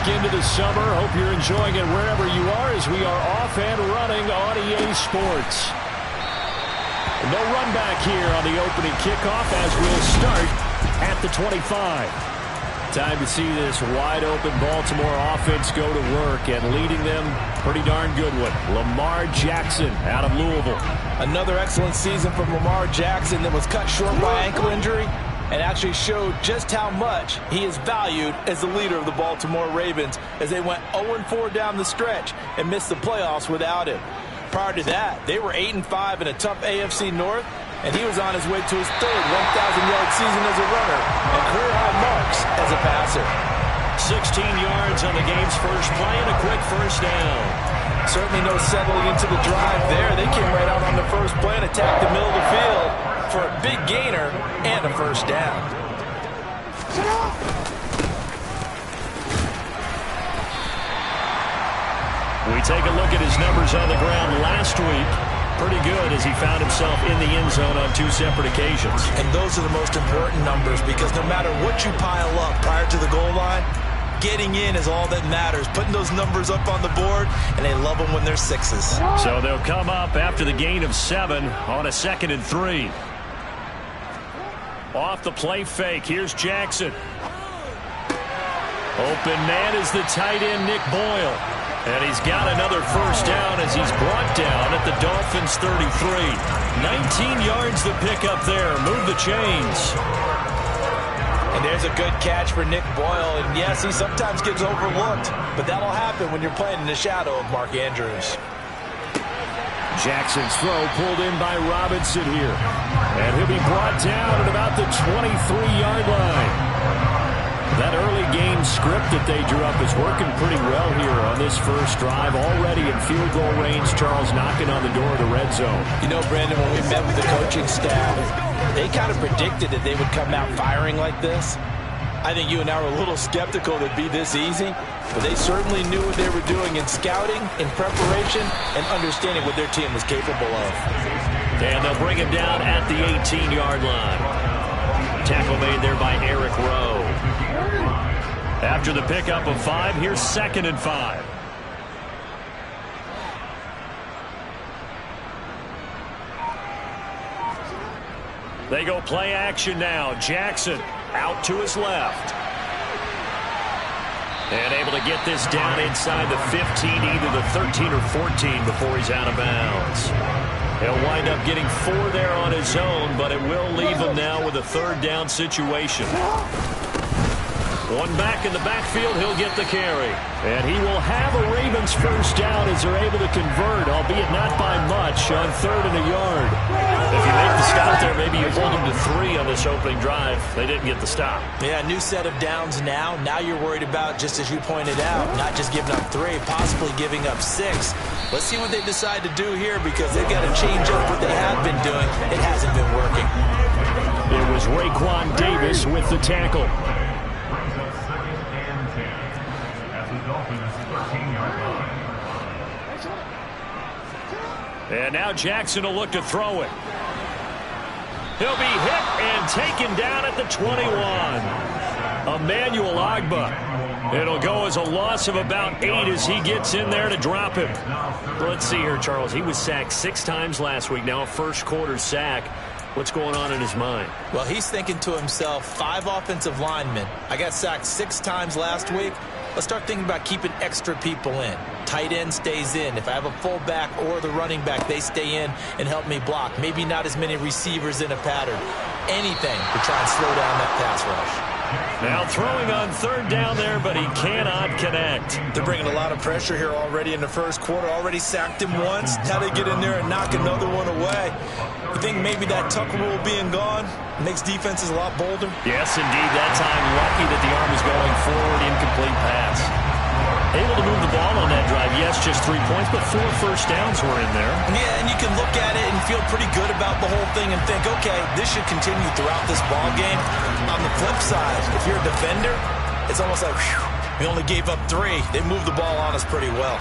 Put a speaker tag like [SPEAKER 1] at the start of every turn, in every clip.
[SPEAKER 1] back into the summer. Hope you're enjoying it wherever you are as we are off and running on EA Sports. No run back here on the opening kickoff as we'll start at the 25. Time to see this wide-open Baltimore offense go to work, and leading them, pretty darn good one, Lamar Jackson out of Louisville.
[SPEAKER 2] Another excellent season from Lamar Jackson that was cut short by ankle injury and actually showed just how much he is valued as the leader of the Baltimore Ravens as they went 0-4 down the stretch and missed the playoffs without him. Prior to that, they were 8-5 in a tough AFC North, and he was on his way to his third 1,000-yard season as a runner and career-high marks as a passer.
[SPEAKER 1] 16 yards on the game's first play and a quick first down.
[SPEAKER 2] Certainly no settling into the drive there. They came right out on the first play and attacked the middle of the field for a big gainer and a first down.
[SPEAKER 1] We take a look at his numbers on the ground last week. Pretty good as he found himself in the end zone on 2 separate occasions.
[SPEAKER 2] And those are the most important numbers because no matter what you pile up prior to the goal line, getting in is all that matters. Putting those numbers up on the board, and they love them when they're 6s.
[SPEAKER 1] So they'll come up after the gain of 7 on a 2nd and 3. Off the play fake, here's Jackson. Open man is the tight end, Nick Boyle. And he's got another first down as he's brought down at the Dolphins 33. 19 yards to pick up there. Move the chains.
[SPEAKER 2] And there's a good catch for Nick Boyle. And yes, he sometimes gets overlooked, but that'll happen when you're playing in the shadow of Mark Andrews.
[SPEAKER 1] Jackson's throw pulled in by Robinson here. And he'll be brought down at about the 23-yard line. That early game script that they drew up is working pretty well here on this first drive. Already in field goal range, Charles knocking on the door of the red zone.
[SPEAKER 2] You know, Brandon, when we met with the coaching staff, they kind of predicted that they would come out firing like this. I think you and I were a little skeptical that it'd be this easy, but they certainly knew what they were doing in scouting, in preparation, and understanding what their team was capable of.
[SPEAKER 1] And they'll bring him down at the 18-yard line. Tackle made there by Eric Rowe. After the pickup of 5, here's 2nd and 5. They go play action now. Jackson out to his left. And able to get this down inside the 15, either the 13 or 14 before he's out of bounds. He'll wind up getting 4 there on his own, but it will leave him now with a 3rd down situation. One back in the backfield, he'll get the carry. And he will have a Ravens first down as they're able to convert, albeit not by much, on 3rd and a yard. If you make the stop there, maybe you hold them to 3 on this opening drive. They didn't get the stop.
[SPEAKER 2] Yeah, new set of downs now. Now you're worried about, just as you pointed out, not just giving up 3, possibly giving up 6. Let's see what they decide to do here because they've got to change up what they have been doing. It hasn't been working.
[SPEAKER 1] It was Raekwon Davis with the tackle. And now Jackson will look to throw it. He'll be hit and taken down at the 21. Emmanuel Ogbah. It'll go as a loss of about 8 as he gets in there to drop him. Let's see here, Charles. He was sacked 6 times last week. Now a first-quarter sack. What's going on in his mind?
[SPEAKER 2] Well, he's thinking to himself, 5 offensive linemen. I got sacked 6 times last week. Let's start thinking about keeping extra people in. Tight end stays in. If I have a fullback or the running back, they stay in and help me block. Maybe not as many receivers in a pattern. Anything to try and slow down that pass rush.
[SPEAKER 1] Now throwing on 3rd down there, but he cannot connect.
[SPEAKER 2] They're bringing a lot of pressure here already in the first quarter. Already sacked him once. Now they get in there and knock another one away. You think maybe that Tucker rule being gone makes defenses a lot bolder?
[SPEAKER 1] Yes, indeed. That time lucky that the arm was going forward. Incomplete pass. Able to move the ball on that drive. Yes, just 3 points, but 4 first downs were in there.
[SPEAKER 2] Yeah, and you can look at it and feel pretty good about the whole thing and think, okay, this should continue throughout this ball game. On the flip side, if you're a defender, it's almost like, whew, we only gave up 3. They moved the ball on us pretty well.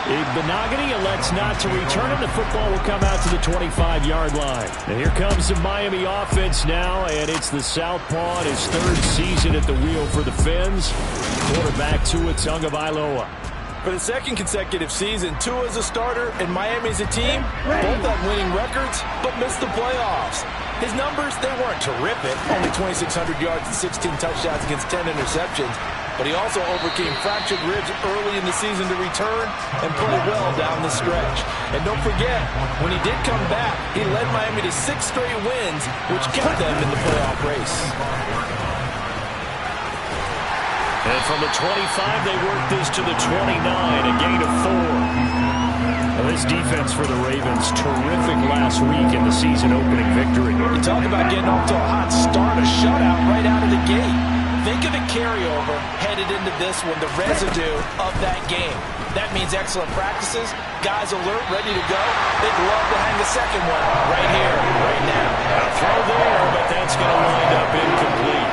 [SPEAKER 1] Benogany elects not to return it. The football will come out to the 25-yard line. And here comes the Miami offense now, and it's the Southpaw in his third season at the wheel for the Fins. Quarterback Tua Tagovailoa.
[SPEAKER 2] For the second consecutive season, Tua is a starter and Miami is a team. Both have winning records, but missed the playoffs. His numbers, they weren't terrific. Only 2,600 yards and 16 touchdowns against 10 interceptions. But he also overcame fractured ribs early in the season to return and play well down the stretch. And don't forget, when he did come back, he led Miami to 6 straight wins, which kept them in the playoff race.
[SPEAKER 1] And from the 25, they work this to the 29, a gain of 4. Now this defense for the Ravens, terrific last week in the season-opening victory.
[SPEAKER 2] You talk about getting off to a hot start, a shutout right out of the gate. Think of the carryover headed into this one, the residue of that game. That means excellent practices, guys alert, ready to go. They'd love to hang the second one right here, right now.
[SPEAKER 1] A throw there, but that's going to wind up incomplete.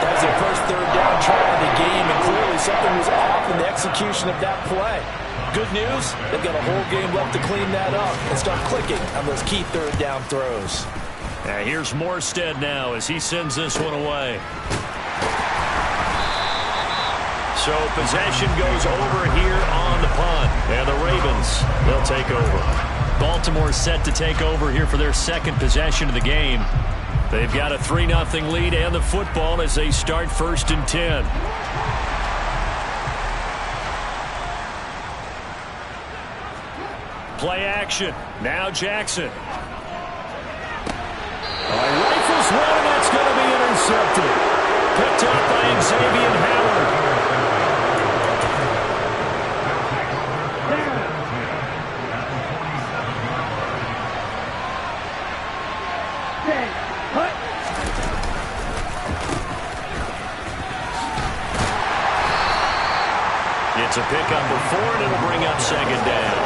[SPEAKER 2] That was their first third down try of the game, and clearly something was off in the execution of that play. Good news, they've got a whole game left to clean that up and start clicking on those key third down throws.
[SPEAKER 1] Here's Morstead now as he sends this one away. So possession goes over here on the punt. And the Ravens, they'll take over. Baltimore set to take over here for their second possession of the game. They've got a 3-0 lead and the football as they start 1st and 10. Play action. Now Jackson. Rifles one, and that's going to be intercepted. Picked up by Xavier Howard. It's a pickup of 4, and it'll bring up 2nd down.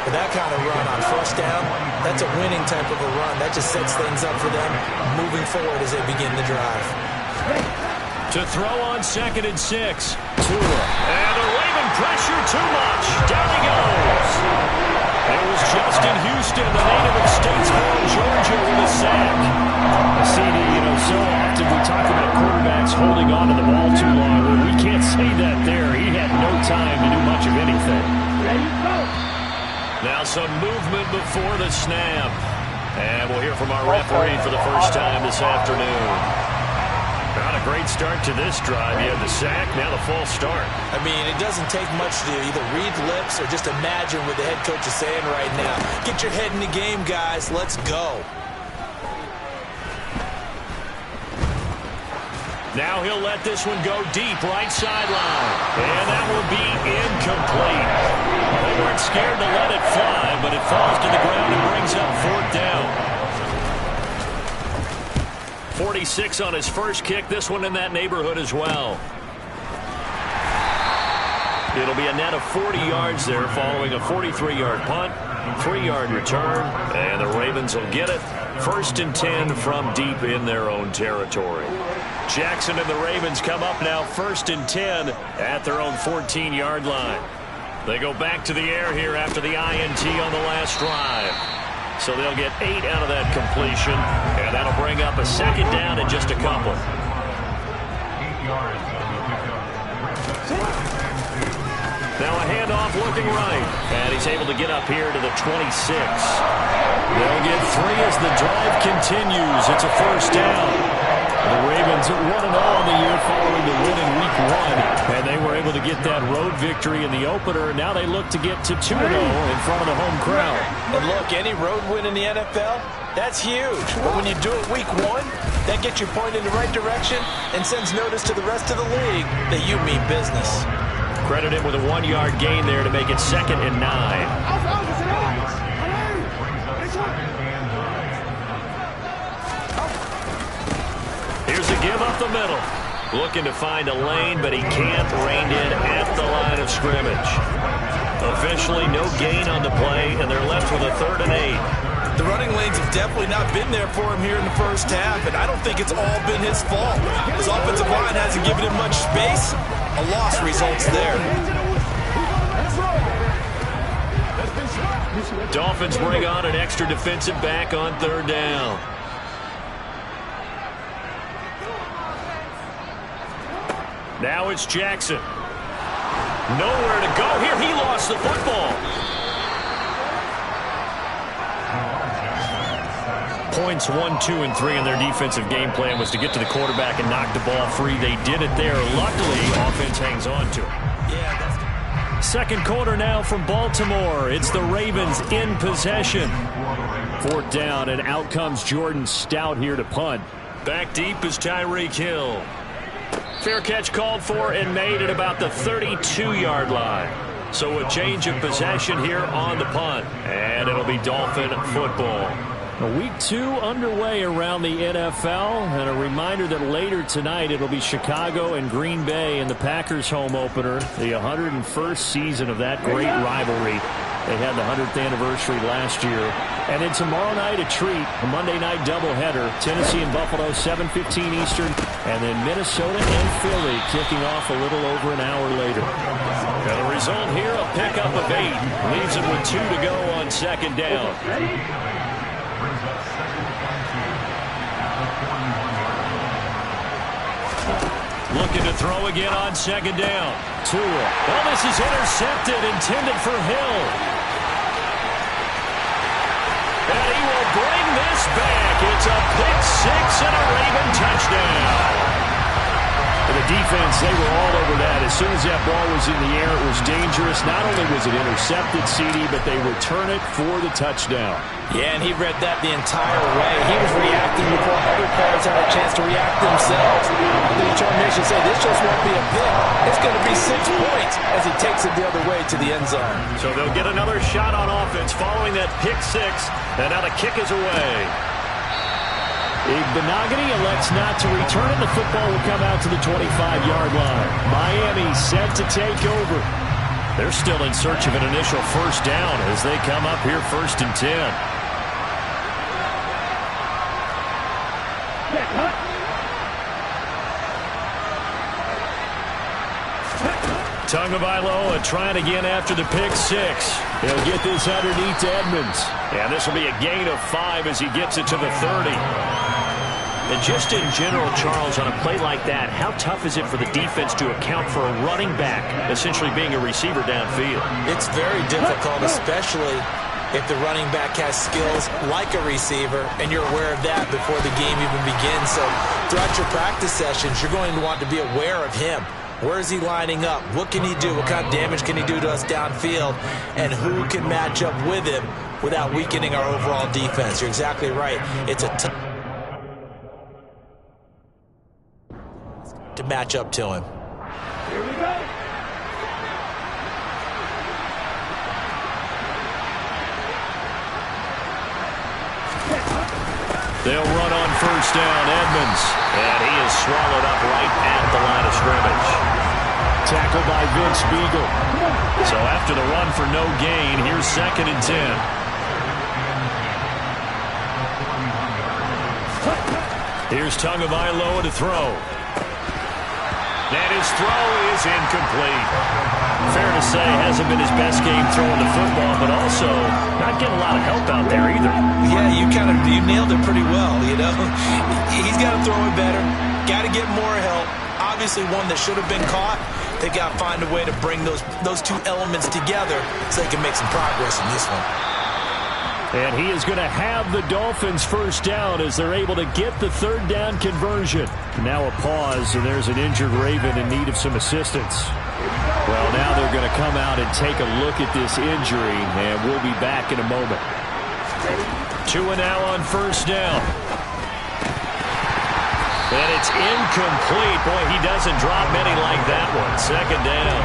[SPEAKER 2] With that kind of run on 1st down, that's a winning type of a run. That just sets things up for them moving forward as they begin the drive.
[SPEAKER 1] To throw on 2nd and 6. Tua. And the Raven pressure too much. Down he goes. It was Justin Houston, the native of Statesboro, Georgia, with a sack. CD, so often we talk about quarterbacks holding on to the ball too long. Well, we can't say that there. He had no time to do much of anything.
[SPEAKER 3] Ready, go.
[SPEAKER 1] Now some movement before the snap. And we'll hear from our referee for the first time this afternoon. Not a great start to this drive. You had the sack, now the false start.
[SPEAKER 2] I mean, it doesn't take much to either read lips or just imagine what the head coach is saying right now. Get your head in the game, guys. Let's go.
[SPEAKER 1] Now he'll let this one go deep, right sideline. And that will be incomplete. They weren't scared to let it fly, but it falls to the ground and brings up 4th down. 46 on his first kick. This one in that neighborhood as well. It'll be a net of 40 yards there following a 43-yard punt, 3-yard return, and the Ravens will get it. 1st and 10 from deep in their own territory. Jackson and the Ravens come up now 1st and 10 at their own 14-yard line. They go back to the air here after the INT on the last drive. So they'll get 8 out of that completion, and that'll bring up a 2nd down in just a couple. Now a handoff looking right, and he's able to get up here to the 26. They'll get 3 as the drive continues. It's a 1st down. The Ravens 1-0 on the year following the win in Week 1, and they were able to get that road victory in the opener. Now they look to get to 2-0 in front of the home crowd.
[SPEAKER 2] And look, any road win in the NFL, that's huge. But when you do it Week 1, that gets you pointed in the right direction and sends notice to the rest of the league that you mean business.
[SPEAKER 1] Credit him with a 1-yard gain there to make it 2nd and 9. Here's a give up the middle. Looking to find a lane, but he can't. Reined in at the line of scrimmage. Officially no gain on the play, and they're left with a 3rd and 8.
[SPEAKER 2] The running lanes have definitely not been there for him here in the first half, and I don't think it's all been his fault. His offensive line hasn't given him much space. A loss results there.
[SPEAKER 1] Dolphins bring on an extra defensive back on third down. Now it's Jackson. Nowhere to go here. He lost the football. Points 1, 2, and 3 in their defensive game plan was to get to the quarterback and knock the ball free. They did it there. Luckily, offense hangs on to it. Second quarter now from Baltimore. It's the Ravens in possession. Fourth down, and out comes Jordan Stout here to punt. Back deep is Tyreek Hill. Fair catch called for and made at about the 32-yard line. So a change of possession here on the punt. And it'll be Dolphin football. Week 2 underway around the NFL, and a reminder that later tonight it'll be Chicago and Green Bay in the Packers home opener, the 101st season of that great rivalry. They had the 100th anniversary last year. And then tomorrow night a treat, a Monday night doubleheader, Tennessee and Buffalo, 7:15 Eastern, and then Minnesota and Philly kicking off a little over an hour later. Now the result here, a pickup of 8, leaves them with 2 to go on second down. Looking to throw again on second down. Tua. Well, this is intercepted, intended for Hill. And he will bring this back. It's a pick 6 and a Raven touchdown. And the defense, they were all over that. As soon as that ball was in the air, it was dangerous. Not only was it intercepted, CD, but they return it for the touchdown.
[SPEAKER 2] Yeah, and he read that the entire way. He was reacting before other players had a chance to react themselves. The determination said this just won't be a pick. It's going to be 6 points as he takes it the other way to the end zone.
[SPEAKER 1] So they'll get another shot on offense following that pick 6, and now the kick is away. Igbenogany elects not to return it. The football will come out to the 25-yard line. Miami set to take over. They're still in search of an initial first down as they come up here 1st and 10. Tagovailoa trying again after the pick 6. He'll get this underneath to Edmonds. And this will be a gain of 5 as he gets it to the 30. And just in general, Charles, on a play like that, how tough is it for the defense to account for a running back essentially being a receiver downfield?
[SPEAKER 2] It's very difficult, especially if the running back has skills like a receiver, and you're aware of that before the game even begins. So throughout your practice sessions, you're going to want to be aware of him. Where is he lining up? What can he do? What kind of damage can he do to us downfield? And who can match up with him without weakening our overall defense? You're exactly right. It's a tough to match up to him.
[SPEAKER 3] Here we go.
[SPEAKER 1] They'll run on first down, Edmonds. And he is swallowed up right at the line of scrimmage. Tackled by Vince Beagle. So after the run for no gain, here's 2nd and 10. Here's Tagovailoa to throw. And his throw is incomplete. Fair to say, hasn't been his best game throwing the football, but also not getting a lot of help out there either.
[SPEAKER 2] Yeah, you nailed it pretty well, you know. He's got to throw it better. Got to get more help. Obviously one that should have been caught. They got to find a way to bring those two elements together so they can make some progress in this one.
[SPEAKER 1] And he is going to have the Dolphins first down as they're able to get the 3rd down conversion. Now a pause, and there's an injured Raven in need of some assistance. Well, now they're going to come out and take a look at this injury, and we'll be back in a moment. Tua now on first down. And it's incomplete. Boy, he doesn't drop many like that one. 2nd down.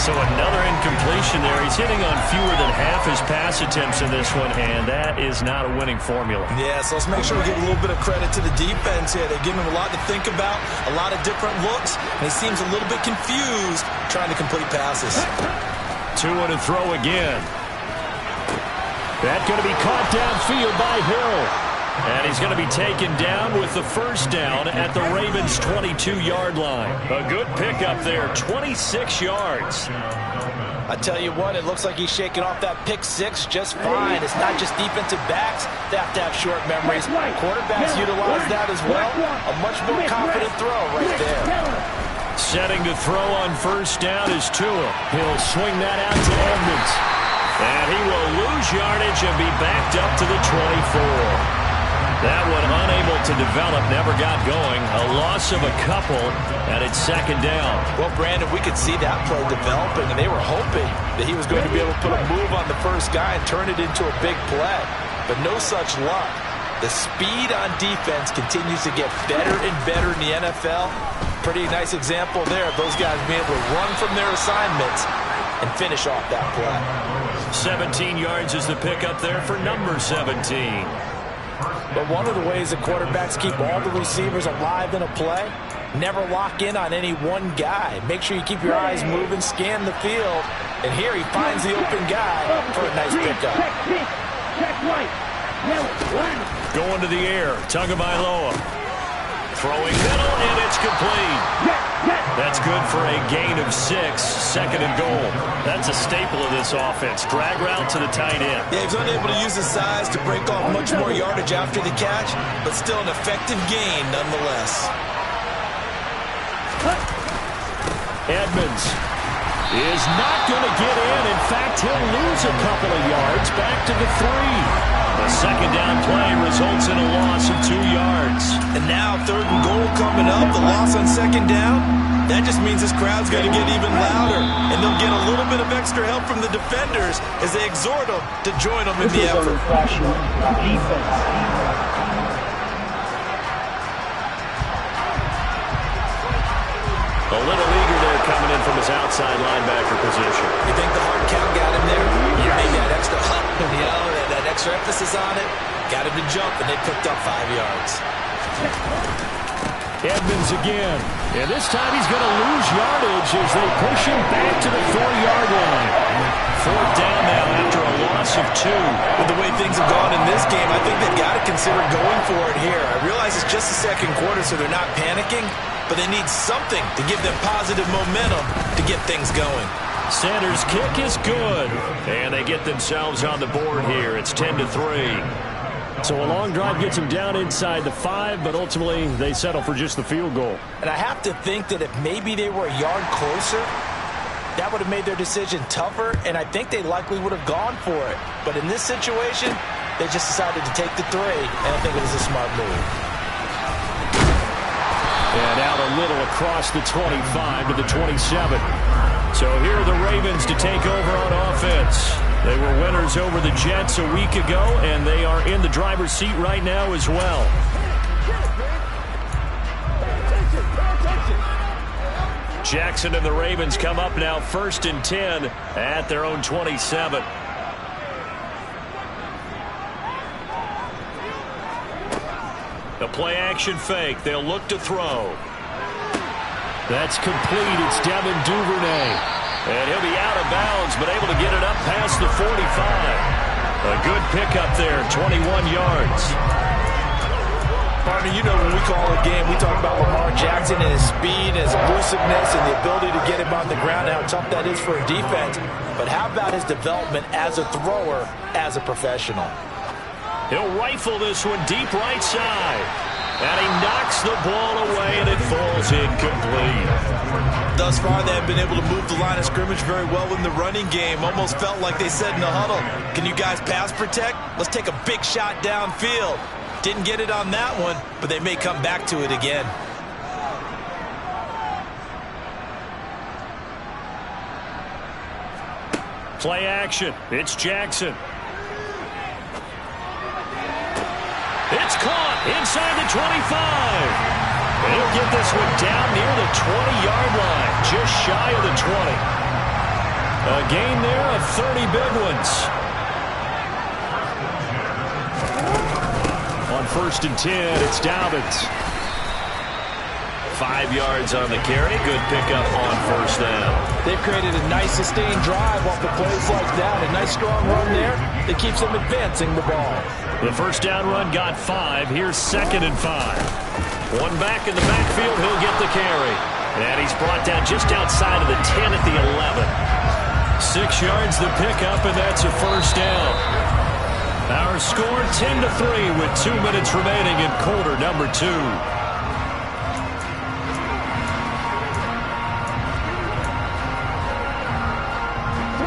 [SPEAKER 1] So another incompletion there. He's hitting on fewer than half his pass attempts in this one, and that is not a winning formula.
[SPEAKER 2] Yeah, so let's make sure we give a little bit of credit to the defense here. They're giving him a lot to think about, a lot of different looks, and he seems a little bit confused trying to complete passes.
[SPEAKER 1] Tua to throw again. That's going to be caught downfield by Hill. And he's going to be taken down with the first down at the Ravens' 22-yard line. A good pickup there, 26 yards.
[SPEAKER 2] I tell you what, it looks like he's shaking off that pick six just fine. It's not just defensive backs that have to have short memories. Quarterbacks utilize that as well. A much more confident throw right there.
[SPEAKER 1] Setting to throw on first down is Tua. He'll swing that out to Edmonds. And he will lose yardage and be backed up to the 24. That one unable to develop, never got going. A loss of a couple, and it's second down.
[SPEAKER 2] Well, Brandon, we could see that play developing, and they were hoping that he was going to be able to put a move on the first guy and turn it into a big play. But no such luck. The speed on defense continues to get better and better in the NFL. Pretty nice example there of those guys being able to run from their assignments and finish off that play.
[SPEAKER 1] 17 yards is the pickup there for number 17.
[SPEAKER 2] But one of the ways that quarterbacks keep all the receivers alive in a play, never lock in on any one guy. Make sure you keep your eyes moving, scan the field, and here he finds the open guy for a nice pickup.
[SPEAKER 1] Going to the air, Tagovailoa. Throwing middle, and it's complete. That's good for a gain of 6, second and goal. That's a staple of this offense. Drag route to the tight end.
[SPEAKER 2] Yeah, he's unable to use his size to break off much more yardage after the catch, but still an effective gain nonetheless.
[SPEAKER 1] Edmonds is not going to get in. In fact, he'll lose a couple of yards back to the 3. The second down play results in a loss of 2 yards.
[SPEAKER 2] And now third and goal coming up, the loss on second down. That just means this crowd's going to get even louder, and they'll get a little bit of extra help from the defenders as they exhort them to join them in the effort.
[SPEAKER 1] A little eager there coming in from his outside linebacker position.
[SPEAKER 2] You think the hard count got him there? Yeah. Maybe that extra hump, that extra emphasis on it, got him to jump, and they picked up 5 yards.
[SPEAKER 1] Edmonds again. And this time he's going to lose yardage as they push him back to the 4-yard line. Fourth down now after a loss of 2.
[SPEAKER 2] With the way things have gone in this game, I think they've got to consider going for it here. I realize it's just the second quarter, so they're not panicking, but they need something to give them positive momentum to get things going.
[SPEAKER 1] Sanders' kick is good, and they get themselves on the board here. It's 10-3. So a long drive gets them down inside the 5, but ultimately they settle for just the field goal.
[SPEAKER 2] And I have to think that if maybe they were a yard closer, that would have made their decision tougher, and I think they likely would have gone for it. But in this situation, they just decided to take the 3, and I think it was a smart move.
[SPEAKER 1] And out a little across the 25 to the 27. So here are the Ravens to take over on offense. They were winners over the Jets a week ago, and they are in the driver's seat right now as well. Jackson and the Ravens come up now 1st and 10 at their own 27. The play action fake. They'll look to throw. That's complete. It's Devin Duvernay. And he'll be out of bounds, but able to get it up past the 45. A good pickup there, 21 yards.
[SPEAKER 2] Partner, you know when we call a game, we talk about Lamar Jackson and his speed, his elusiveness, and the ability to get him on the ground, how tough that is for a defense. But how about his development as a thrower, as a professional?
[SPEAKER 1] He'll rifle this one deep right side. And he knocks the ball away, and it falls incomplete.
[SPEAKER 2] Thus far, they have been able to move the line of scrimmage very well in the running game. Almost felt like they said in the huddle, can you guys pass protect? Let's take a big shot downfield. Didn't get it on that one, but they may come back to it again.
[SPEAKER 1] Play action. It's Jackson. It's caught inside the 25. And he'll get this one down near the 20-yard line, just shy of the 20. A gain there of 30 big ones. On 1st and 10, it's Dobbins. 5 yards on the carry. Good pickup on first down.
[SPEAKER 2] They've created a nice sustained drive off the plays like that. A nice strong run there that keeps them advancing the ball.
[SPEAKER 1] The first down run got 5. Here's 2nd and 5. One back in the backfield. He'll get the carry. And he's brought down just outside of the 10 at the 11. 6 yards the pickup, and that's a first down. Our score 10-3 with 2 minutes remaining in quarter number 2.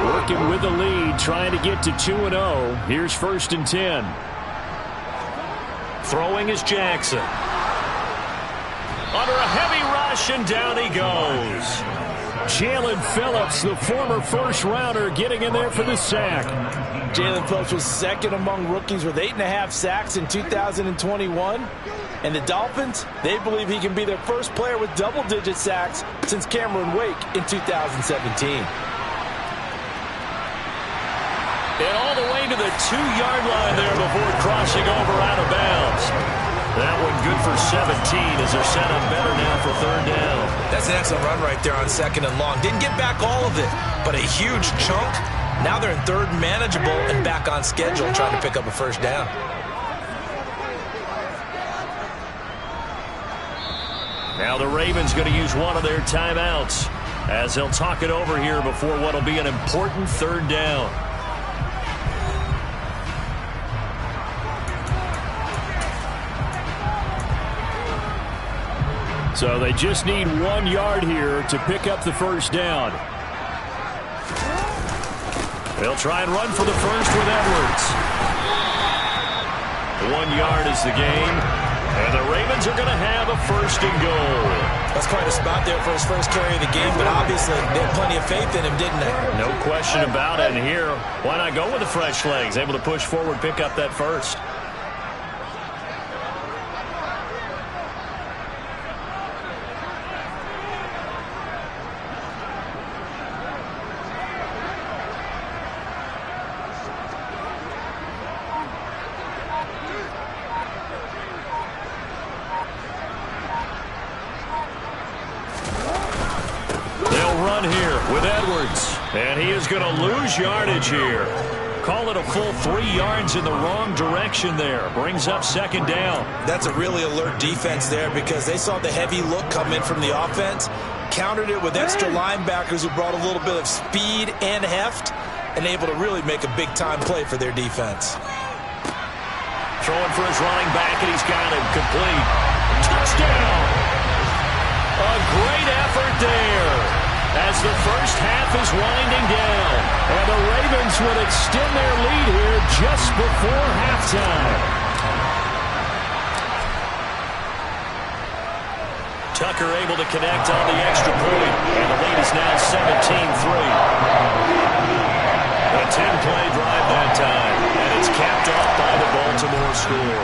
[SPEAKER 1] Working with the lead, trying to get to 2-0. Here's 1st and 10. Throwing is Jackson. Under a heavy rush, and down he goes. Jalen Phillips, the former first-rounder, getting in there for the sack.
[SPEAKER 2] Jalen Phillips was second among rookies with 8.5 sacks in 2021. And the Dolphins, they believe he can be their first player with double-digit sacks since Cameron Wake in 2017.
[SPEAKER 1] And all the way to the 2-yard line there before crossing over out of bounds. That one good for 17 as they're set up better now for 3rd down.
[SPEAKER 2] That's an excellent run right there on 2nd and long. Didn't get back all of it, but a huge chunk. Now they're in 3rd and manageable and back on schedule trying to pick up a first down.
[SPEAKER 1] Now the Ravens going to use one of their timeouts as they'll talk it over here before what will be an important 3rd down. So they just need 1 yard here to pick up the first down. They'll try and run for the first with Edwards. 1 yard is the gain. And the Ravens are going to have a 1st and goal.
[SPEAKER 2] That's quite a spot there for his first carry of the game, but obviously they had plenty of faith in him, didn't they?
[SPEAKER 1] No question about it. And here, why not go with the fresh legs? Able to push forward, pick up that first. And he is going to lose yardage here. Call it a full 3 yards in the wrong direction there. Brings up 2nd down.
[SPEAKER 2] That's a really alert defense there because they saw the heavy look come in from the offense, countered it with extra linebackers who brought a little bit of speed and heft, and able to really make a big-time play for their defense.
[SPEAKER 1] Throwing for his running back, and he's got him complete. Touchdown! A great effort there as the first half is winding down. And the Ravens will extend their lead here just before halftime. Tucker able to connect on the extra point. And the lead is now 17-3. A 10-play drive that time. And it's capped off by the Baltimore score.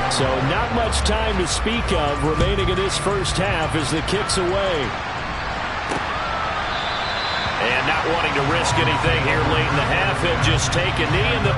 [SPEAKER 1] So not much time to speak of remaining in this first half as the kick's away. And not wanting to risk anything here late in the half, he'll just take a knee in the...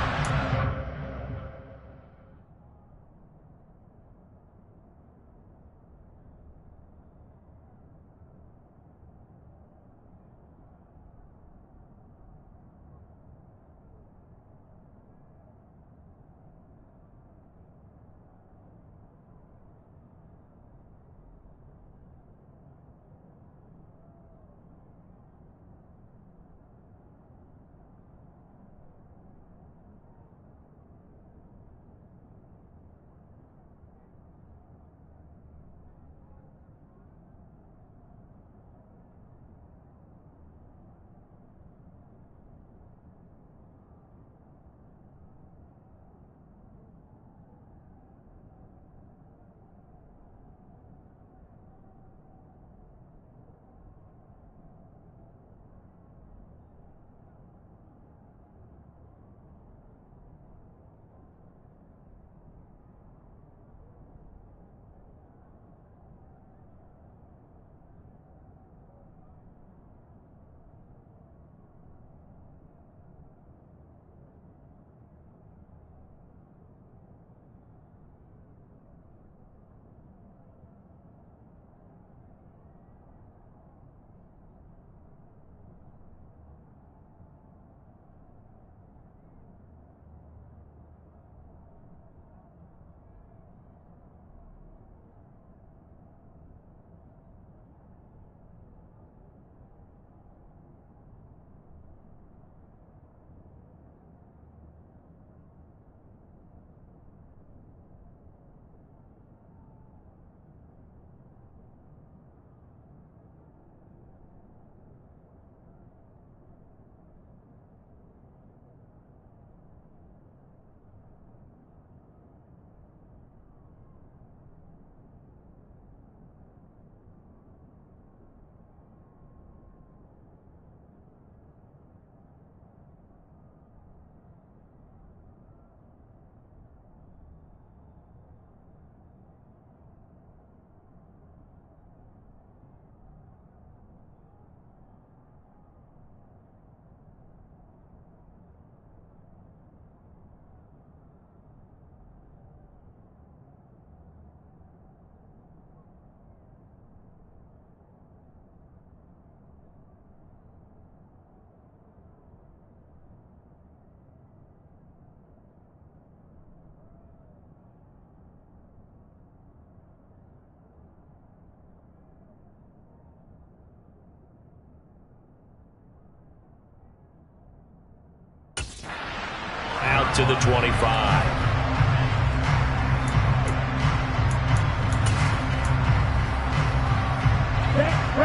[SPEAKER 1] to the 25.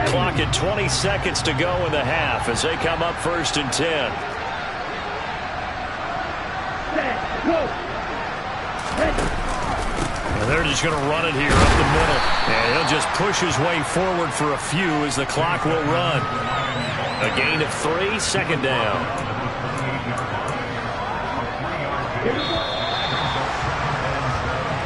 [SPEAKER 1] Clock at 20 seconds to go in the half as they come up 1st and 10. And they're just going to run it here up the middle. And he'll just push his way forward for a few as the clock will run. A gain of 3, 2nd down.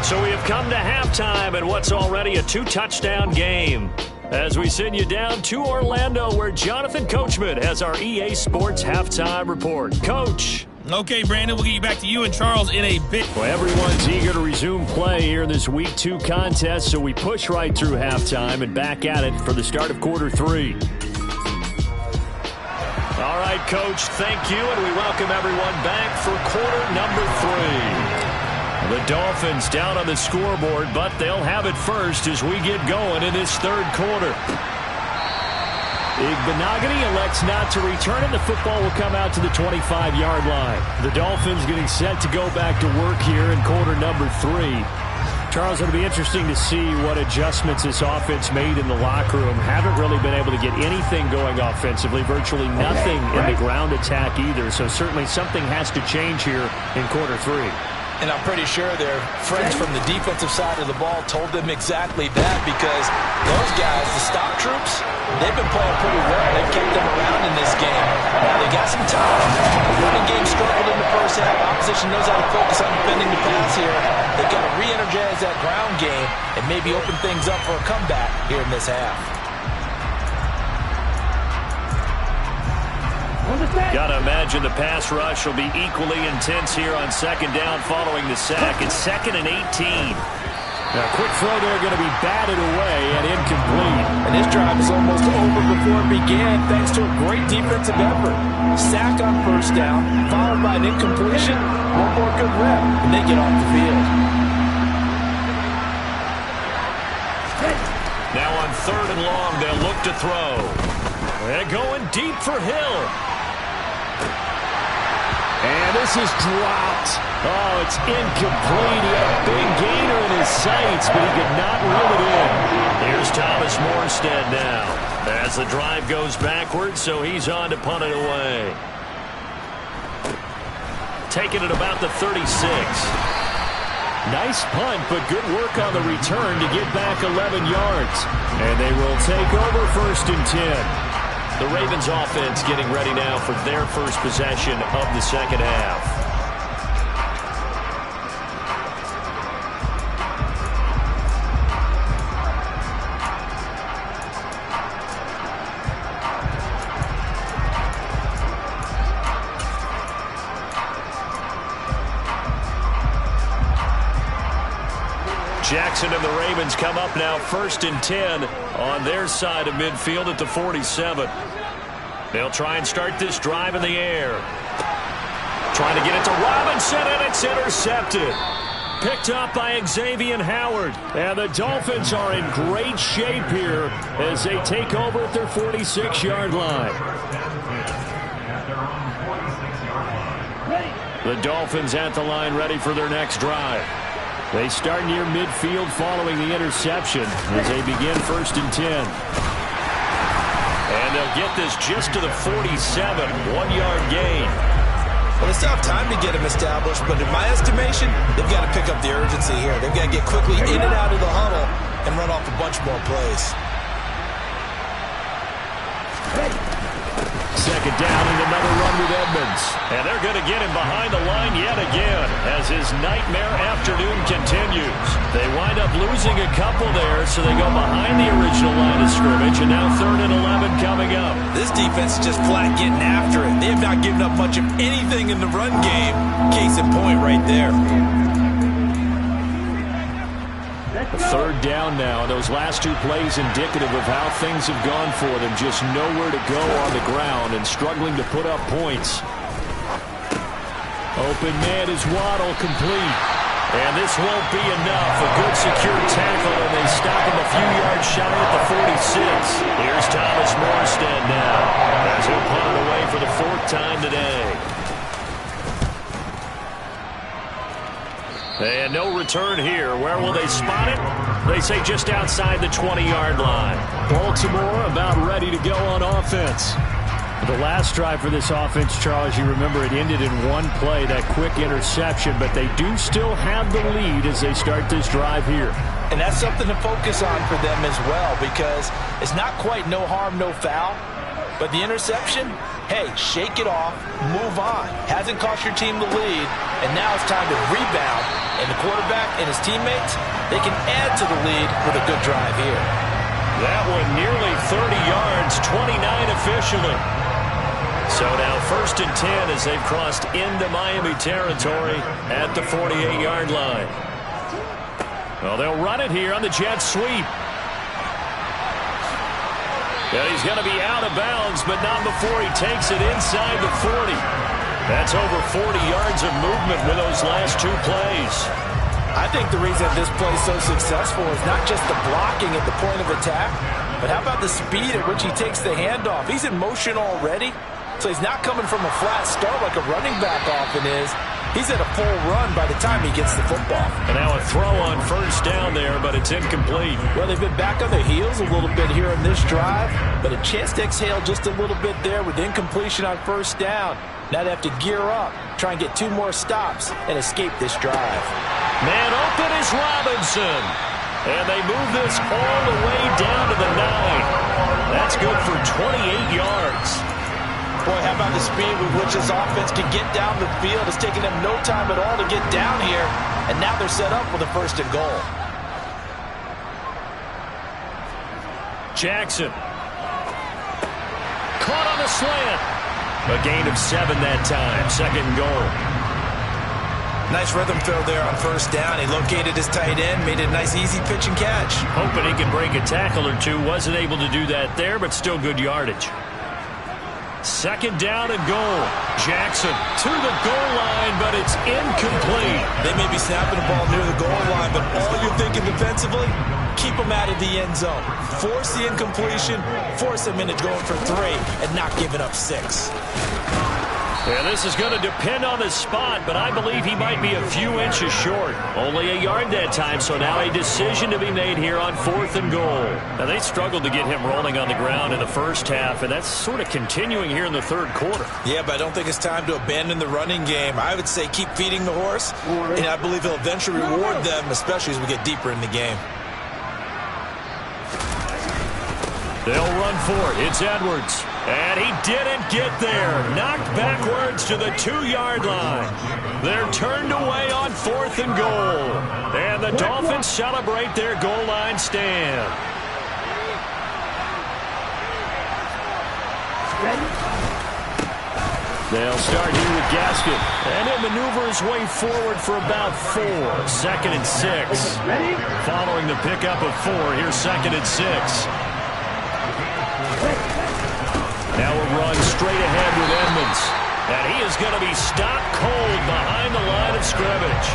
[SPEAKER 1] So we have come to halftime in what's already a 2-touchdown game. As we send you down to Orlando, where Jonathan Coachman has our EA Sports Halftime Report. Coach.
[SPEAKER 3] Okay, Brandon, we'll get you back to you and Charles in a bit.
[SPEAKER 1] Well, everyone's eager to resume play here in this Week 2 contest, so we push right through halftime and back at it for the start of quarter 3. All right, Coach, thank you, and we welcome everyone back for quarter number 3. The Dolphins down on the scoreboard, but they'll have it first as we get going in this 3rd quarter. Igbenogany elects not to return it. The football will come out to the 25-yard line. The Dolphins getting set to go back to work here in quarter number 3. Charles, it'll be interesting to see what adjustments this offense made in the locker room. Haven't really been able to get anything going offensively, virtually nothing in the ground attack either. So certainly something has to change here in quarter 3.
[SPEAKER 2] And I'm pretty sure their friends from the defensive side of the ball told them exactly that, because those guys, the stock troops, they've been playing pretty well. They've kept them around in this game. Now, they got some time. The running game struggled in the first half. Opposition knows how to focus on defending the pass here. They've got to re-energize that ground game and maybe open things up for a comeback here in this half.
[SPEAKER 1] Got to imagine the pass rush will be equally intense here on 2nd down following the sack. It's 2nd and 18. Now, a quick throw there going to be batted away and incomplete.
[SPEAKER 2] And this drive is almost over before it began thanks to a great defensive effort. Sack on 1st down, followed by an incompletion, one more good rep, and they get off the field.
[SPEAKER 1] Now on 3rd and long, they'll look to throw. They're going deep for Hill. And this is dropped. Oh, it's incomplete. He had a big gainer in his sights, but he could not reel it in. Here's Thomas Morstead now as the drive goes backwards, so he's on to punt it away. Taking it about the 36. Nice punt, but good work on the return to get back 11 yards. And they will take over 1st and 10. The Ravens offense getting ready now for their first possession of the 2nd half. Jackson and the Ravens come up now 1st and 10 on their side of midfield at the 47. They'll try and start this drive in the air. Trying to get it to Robinson, and it's intercepted. Picked up by Xavier Howard. And the Dolphins are in great shape here as they take over at their 46-yard line. The Dolphins at the line ready for their next drive. They start near midfield following the interception as they begin 1st and 10. And they'll get this just to the 47, 1-yard gain.
[SPEAKER 2] Well, they still have time to get him established, but in my estimation, they've got to pick up the urgency here. They've got to get quickly in and out of the huddle and run off a bunch more plays.
[SPEAKER 1] 2nd down and another run with Edmonds. And they're going to get him behind the line yet again as his nightmare afternoon continues. They wind up losing a couple there, so they go behind the original line of scrimmage, and now 3rd and 11 coming up.
[SPEAKER 2] This defense is just flat getting after it. They have not given up much of anything in the run game. Case in point right there.
[SPEAKER 1] 3rd down now. Those last 2 plays indicative of how things have gone for them. Just nowhere to go on the ground and struggling to put up points. Open man is Waddle, complete. And this won't be enough. A good secure tackle, and they stop him a few yards shy at the 46. Here's Thomas Morstead now as he'll punt it away for the 4th time today. And no return here. Where will they spot it? They say just outside the 20-yard line.
[SPEAKER 4] Baltimore about ready to go on offense. The last drive for this offense, Charles, you remember it ended in one play, that quick interception, but they do still have the lead as they start this drive here.
[SPEAKER 2] And that's something to focus on for them as well, because it's not quite no harm, no foul. But the interception, hey, shake it off, move on. Hasn't cost your team the lead, and now it's time to rebound. And the quarterback and his teammates, they can add to the lead with a good drive here.
[SPEAKER 1] That one nearly 30 yards, 29 officially. So now 1st and 10 as they've crossed into Miami territory at the 48-yard line. Well, they'll run it here on the jet sweep. Yeah, he's going to be out of bounds, but not before he takes it inside the 40. That's over 40 yards of movement with those last 2 plays.
[SPEAKER 2] I think the reason this play is so successful is not just the blocking at the point of attack, but how about the speed at which he takes the handoff? He's in motion already, so he's not coming from a flat start like a running back often is. He's at a full run by the time he gets the football.
[SPEAKER 1] And now a throw on 1st down there, but it's incomplete.
[SPEAKER 2] Well, they've been back on their heels a little bit here in this drive, but a chance to exhale just a little bit there with incompletion on 1st down. Now they have to gear up, try and get 2 more stops, and escape this drive.
[SPEAKER 1] Man open is Robinson. And they move this all the way down to the 9. That's good for 28 yards.
[SPEAKER 2] Boy, how about the speed with which this offense can get down the field? It's taken them no time at all to get down here, and now they're set up with a 1st and goal.
[SPEAKER 1] Jackson. Caught on the slant. A gain of 7 that time. 2nd and goal.
[SPEAKER 2] Nice rhythm throw there on 1st down. He located his tight end, made it a nice easy pitch and catch.
[SPEAKER 1] Hoping he could break a tackle or 2. Wasn't able to do that there, but still good yardage. 2nd down and goal. Jackson to the goal line, but it's incomplete.
[SPEAKER 2] They may be snapping the ball near the goal line, but all you're thinking defensively, keep them out of the end zone. Force the incompletion, force them into going for 3, and not giving up 6.
[SPEAKER 1] Yeah, this is going to depend on the spot, but I believe he might be a few inches short. Only a yard that time, so now a decision to be made here on 4th and goal. Now, they struggled to get him rolling on the ground in the 1st half, and that's sort of continuing here in the 3rd quarter.
[SPEAKER 2] Yeah, but I don't think it's time to abandon the running game. I would say keep feeding the horse, and I believe he'll eventually reward them, especially as we get deeper in the game.
[SPEAKER 1] They'll run for it. It's Edwards. And he didn't get there. Knocked backwards to the 2-yard line. They're turned away on 4th and goal. And the Dolphins celebrate their goal line stand. They'll start here with Gaskin. And he'll maneuver his way forward for about 4. 2nd and 6. Following the pickup of 4, here's 2nd and 6. Now a run straight ahead with Edmonds. And he is going to be stopped cold behind the line of scrimmage.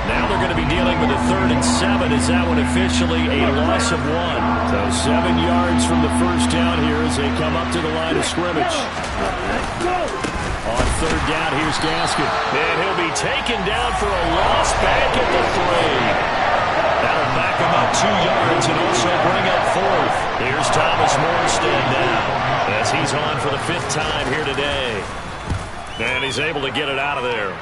[SPEAKER 1] Now they're going to be dealing with a 3rd and 7 as that one officially a loss of 1. So 7 yards from the 1st down here as they come up to the line of scrimmage. On 3rd down, here's Gaskin. And he'll be taken down for a loss back at the 3. That'll back him up 2 yards and also bring up 4th. Here's Thomas Morstead now as he's on for the 5th time here today. And he's able to get it out of there.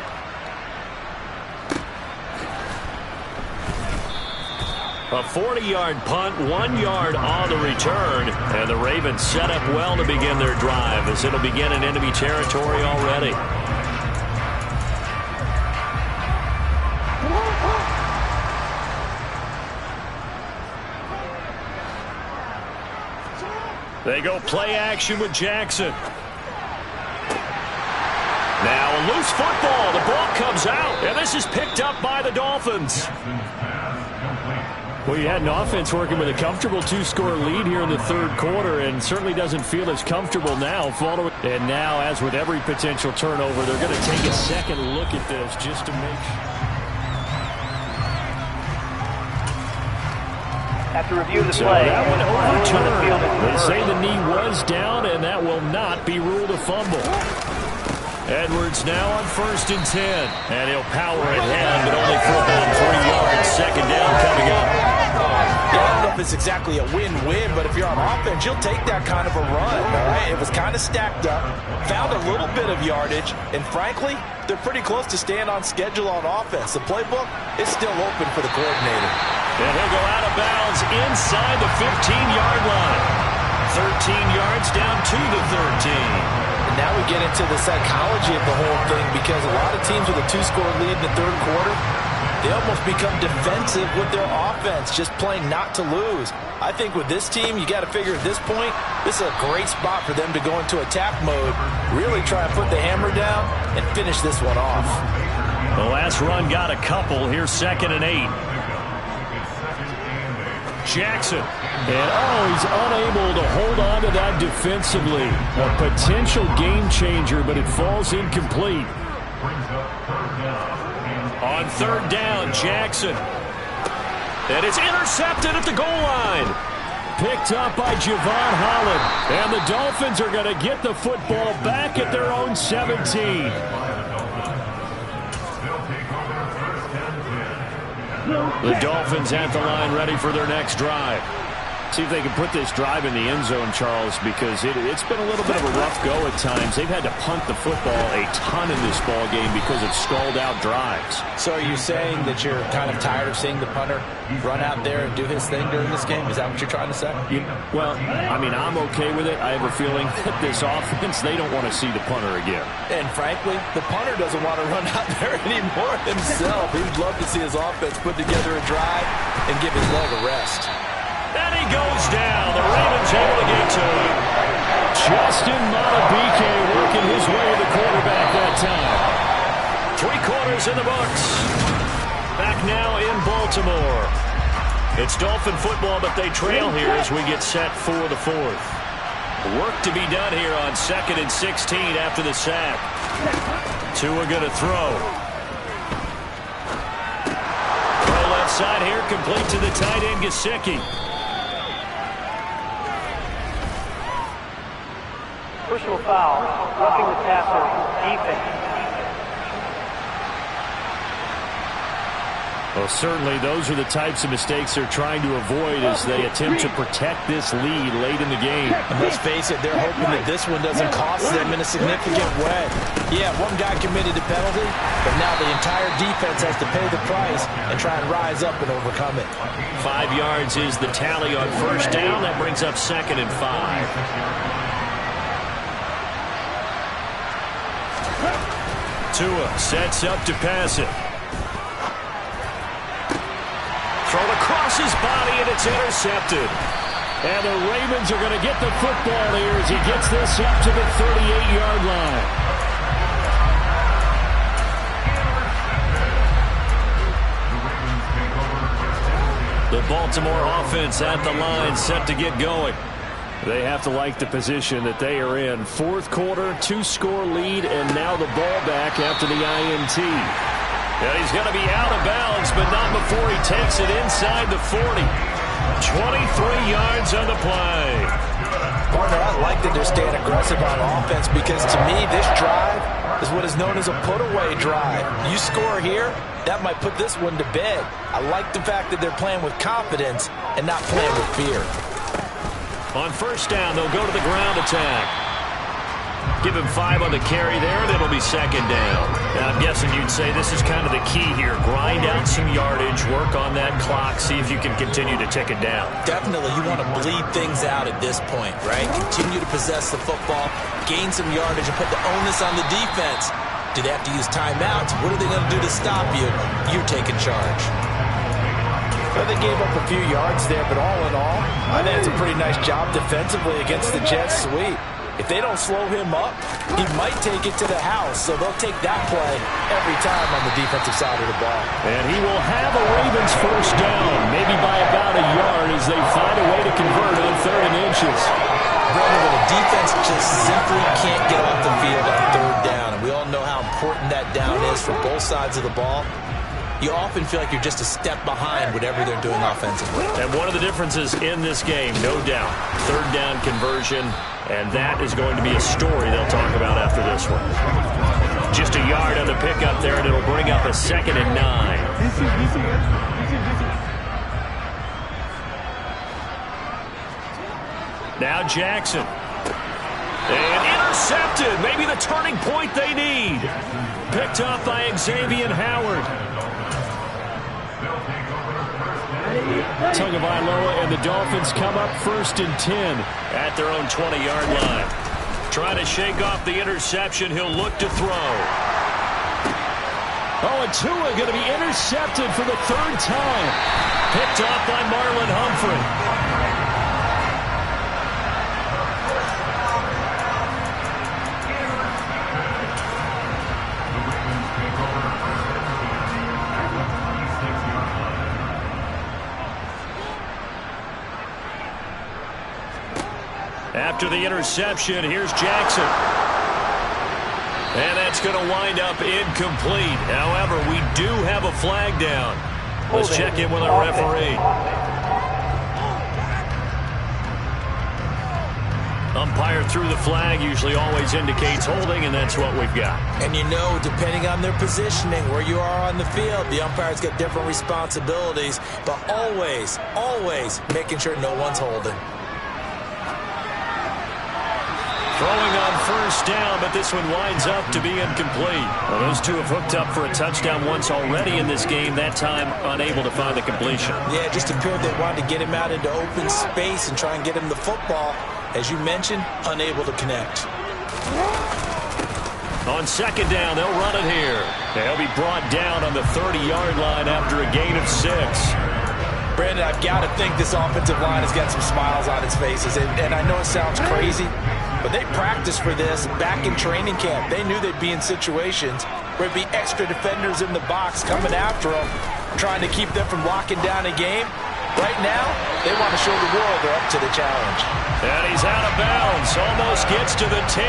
[SPEAKER 1] A 40-yard punt, 1 yard on the return. And the Ravens set up well to begin their drive as it'll begin in enemy territory already. They go play action with Jackson. Now a loose football. The ball comes out. And this is picked up by the Dolphins.
[SPEAKER 4] Well, you had an offense working with a comfortable 2-score lead here in the 3rd quarter and certainly doesn't feel as comfortable now. And now, as with every potential turnover, they're going to take a second look at this just to make sure.
[SPEAKER 5] After review the play,
[SPEAKER 1] that one overturned. They say
[SPEAKER 5] the
[SPEAKER 1] the knee was down, and that will not be ruled a fumble. Edwards now on 1st and 10. And he'll power ahead, but only for about 3 yards. Second down coming up.
[SPEAKER 2] Yeah, I don't know if it's exactly a win-win, but if you're on offense, you'll take that kind of a run, all right? It was kind of stacked up, found a little bit of yardage, and frankly, they're pretty close to staying on schedule on offense. The playbook is still open for the coordinator.
[SPEAKER 1] And he'll go out of bounds inside the 15-yard line. 13 yards down to the 13.
[SPEAKER 2] And now we get into the psychology of the whole thing, because a lot of teams with a 2-score lead in the third quarter, they almost become defensive with their offense, just playing not to lose. I think with this team, you got to figure at this point, this is a great spot for them to go into attack mode, really try and put the hammer down and finish this one off.
[SPEAKER 1] The last run got a couple. Here's 2nd and 8. Jackson.
[SPEAKER 4] And he's unable to hold on to that defensively. A potential game changer, but it falls incomplete.
[SPEAKER 1] On 3rd down, Jackson. And it's intercepted at the goal line.
[SPEAKER 4] Picked up by Javon Holland. And the Dolphins are going to get the football back at their own 17.
[SPEAKER 1] The Dolphins at the line, ready for their next drive.
[SPEAKER 4] See if they can put this drive in the end zone, Charles, because it's been a little bit of a rough go at times. They've had to punt the football a ton in this ball game because of stalled out drives.
[SPEAKER 2] So are you saying that you're kind of tired of seeing the punter run out there and do his thing during this game? Is that what you're trying to say?
[SPEAKER 4] Well, I mean, I'm okay with it. I have a feeling that this offense, they don't want to see the punter again.
[SPEAKER 2] And frankly, the punter doesn't want to run out there anymore himself. He'd love to see his offense put together a drive and give his leg a rest.
[SPEAKER 1] And he goes down. The Ravens able to get to him.
[SPEAKER 4] Justin Matabike working his way to the quarterback that time.
[SPEAKER 1] 3 quarters in the books. Back now in Baltimore. It's Dolphin football, but they trail here as we get set for the 4th. Work to be done here on 2nd and 16 after the sack. Tua going to throw. Throw left side here, complete to the tight end, Gesicki.
[SPEAKER 5] Personal foul, roughing the passer, defense.
[SPEAKER 4] Well, certainly those are the types of mistakes they're trying to avoid as they attempt to protect this lead late in the game.
[SPEAKER 2] And let's face it, they're hoping that this one doesn't cost them in a significant way. Yeah, one guy committed a penalty, but now the entire defense has to pay the price and try and rise up and overcome it.
[SPEAKER 1] 5 yards is the tally on 1st down. That brings up 2nd and 5. Tua sets up to pass it. Thrown across his body, and it's intercepted.
[SPEAKER 4] And the Ravens are going to get the football here as he gets this up to the 38-yard line.
[SPEAKER 1] The Baltimore offense at the line, set to get going.
[SPEAKER 4] They have to like the position that they are in. 4th quarter, 2-score lead, and now the ball back after the INT.
[SPEAKER 1] And he's going to be out of bounds, but not before he takes it inside the 40. 23 yards on the play.
[SPEAKER 2] Partner, I like that they're staying aggressive on offense because to me, this drive is what is known as a put-away drive. You score here, that might put this one to bed. I like the fact that they're playing with confidence and not playing with fear.
[SPEAKER 1] On 1st down, they'll go to the ground attack. Give him 5 on the carry there, and it'll be 2nd down. Now, I'm guessing you'd say this is kind of the key here. Grind out some yardage, work on that clock, see if you can continue to tick it down.
[SPEAKER 2] Definitely, you want to bleed things out at this point, right? Continue to possess the football, gain some yardage, and put the onus on the defense. Do they have to use timeouts? What are they going to do to stop you? You're taking charge. Well, they gave up a few yards there, but all in all, I think it's a pretty nice job defensively against the Jets sweep. If they don't slow him up, he might take it to the house, so they'll take that play every time on the defensive side of the ball.
[SPEAKER 4] And he will have a Ravens 1st down, maybe by about a yard as they find a way to convert on 3rd and inches.
[SPEAKER 2] Brandon, when a defense just simply can't get off the field on 3rd down, and we all know how important that down is for both sides of the ball, you often feel like you're just a step behind whatever they're doing offensively.
[SPEAKER 1] And one of the differences in this game, no doubt, 3rd down conversion, and that is going to be a story they'll talk about after this one. Just a yard on the pickup there, and it'll bring up a 2nd and 9. Now Jackson. And intercepted. Maybe the turning point they need. Picked up by Xavier Howard.
[SPEAKER 4] Tagovailoa and the Dolphins come up 1st and 10
[SPEAKER 1] at their own 20-yard line. Trying to shake off the interception. He'll look to throw.
[SPEAKER 4] Oh, and Tua going to be intercepted for the 3rd time.
[SPEAKER 1] Picked off by Marlon Humphrey. After the interception, here's Jackson. And that's going to wind up incomplete. However, we do have a flag down. Let's check in with our referee. Umpire threw the flag, usually always indicates holding, and that's what we've got.
[SPEAKER 2] And you know, depending on their positioning, where you are on the field, the umpire's got different responsibilities, but always, always making sure no one's holding.
[SPEAKER 1] Throwing on 1st down, but this one winds up to be incomplete. Well, those two have hooked up for a touchdown once already in this game, that time unable to find the completion.
[SPEAKER 2] Yeah, it just appeared they wanted to get him out into open space and try and get him the football. As you mentioned, unable to connect.
[SPEAKER 1] On 2nd down, they'll run it here. They'll be brought down on the 30-yard line after a gain of 6.
[SPEAKER 2] Brandon, I've got to think this offensive line has got some smiles on its faces. And I know it sounds crazy, but they practiced for this back in training camp. They knew they'd be in situations where there'd be extra defenders in the box coming after them, trying to keep them from locking down a game. Right now, they want to show the world they're up to the challenge.
[SPEAKER 1] And he's out of bounds. Almost gets to the 10.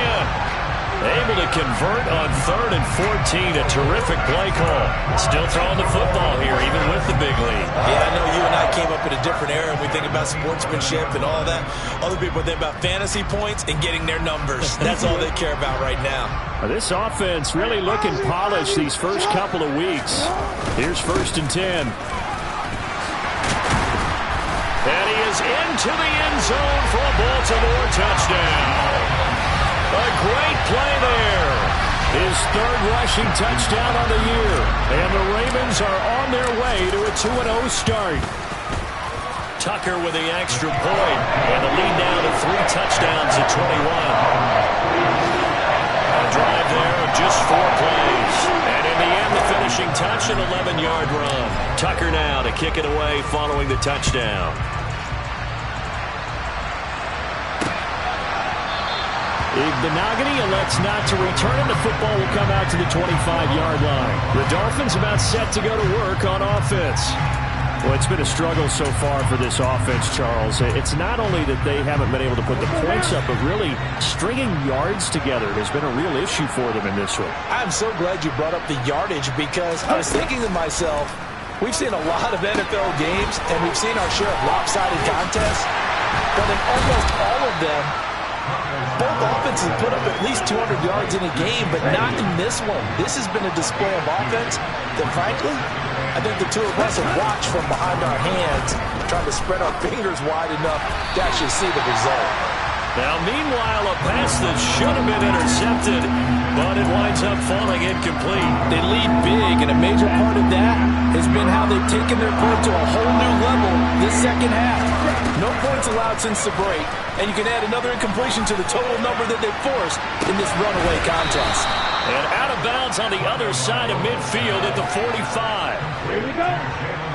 [SPEAKER 1] Able to convert on 3rd and 14. A terrific play call. Still throwing the football here, even with the big lead.
[SPEAKER 2] Yeah, I know you and I came up in a different era, and we think about sportsmanship and all that. Other people think about fantasy points and getting their numbers. That's all they care about right now.
[SPEAKER 4] This offense really looking polished these first couple of weeks. Here's 1st and 10.
[SPEAKER 1] And he is into the end zone for a Baltimore touchdown. A great play there.
[SPEAKER 4] His 3rd rushing touchdown on the year. And the Ravens are on their way to a 2-0 start.
[SPEAKER 1] Tucker with the extra point. And the lead now to 3 touchdowns at 21. A drive there of just 4 plays. And in the end, the finishing touch, an 11-yard run. Tucker now to kick it away following the touchdown.
[SPEAKER 4] Benogany elects not to return, and the football will come out to the 25-yard line. The Dolphins about set to go to work on offense. Well, it's been a struggle so far for this offense, Charles. It's not only that they haven't been able to put the points up, but really stringing yards together has been a real issue for them in this one.
[SPEAKER 2] I'm so glad you brought up the yardage, because I was thinking to myself, we've seen a lot of NFL games, and we've seen our share of lopsided contests, but in almost all of them, both offenses put up at least 200 yards in a game, but not in this one. This has been a display of offense that, frankly, I think the two of us have watched from behind our hands, trying to spread our fingers wide enough to actually see the result.
[SPEAKER 1] Now, meanwhile, a pass that should have been intercepted, but it winds up falling incomplete.
[SPEAKER 2] They lead big, and a major part of that has been how they've taken their play to a whole new level this second half. No points allowed since the break, and you can add another incompletion to the total number that they've forced in this runaway contest.
[SPEAKER 1] And out of bounds on the other side of midfield at the 45.
[SPEAKER 5] Here we go.